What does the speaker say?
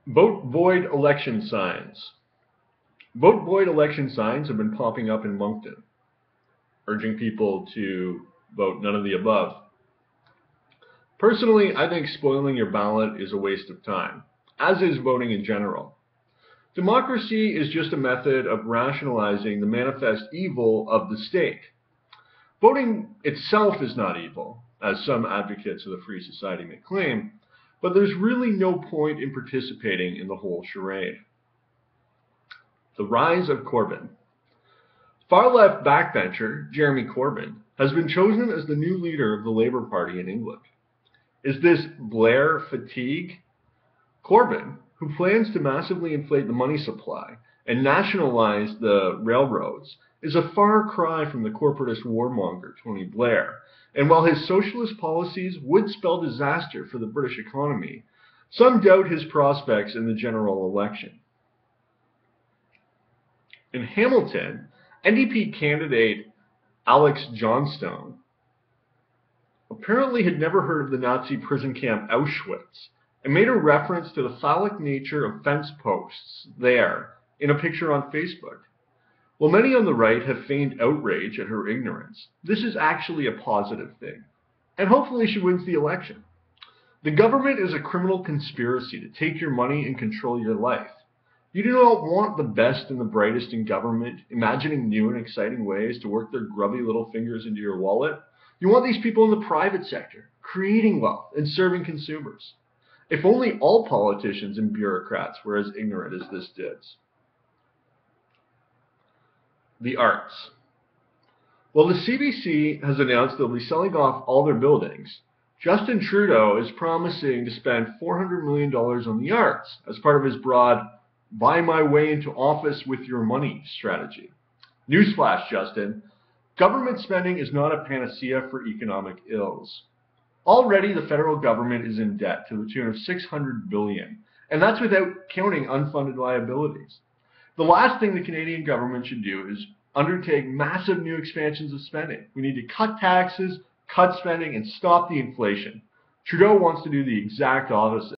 Vote void election signs. Vote void election signs have been popping up in Moncton, urging people to vote none of the above. Personally, I think spoiling your ballot is a waste of time, as is voting in general. Democracy is just a method of rationalizing the manifest evil of the state. Voting itself is not evil, as some advocates of the free society may claim, but there's really no point in participating in the whole charade. The rise of Corbyn. Far-left backbencher Jeremy Corbyn has been chosen as the new leader of the Labour Party in England. Is this Blair fatigue? Corbyn, who plans to massively inflate the money supply and nationalize the railroads, is a far cry from the corporatist warmonger Tony Blair. And while his socialist policies would spell disaster for the British economy, some doubt his prospects in the general election. In Hamilton, NDP candidate Alex Johnstone apparently had never heard of the Nazi prison camp Auschwitz and made a reference to the phallic nature of fence posts there in a picture on Facebook. While many on the right have feigned outrage at her ignorance, this is actually a positive thing, and hopefully she wins the election. The government is a criminal conspiracy to take your money and control your life. You do not want the best and the brightest in government, imagining new and exciting ways to work their grubby little fingers into your wallet. You want these people in the private sector, creating wealth and serving consumers. If only all politicians and bureaucrats were as ignorant as this dids. The arts. While the CBC has announced they'll be selling off all their buildings, Justin Trudeau is promising to spend $400 million on the arts as part of his broad buy my way into office with your money strategy. Newsflash, Justin. Government spending is not a panacea for economic ills. Already, the federal government is in debt to the tune of $600 billion, and that's without counting unfunded liabilities. The last thing the Canadian government should do is undertake massive new expansions of spending. We need to cut taxes, cut spending, and stop the inflation. Trudeau wants to do the exact opposite.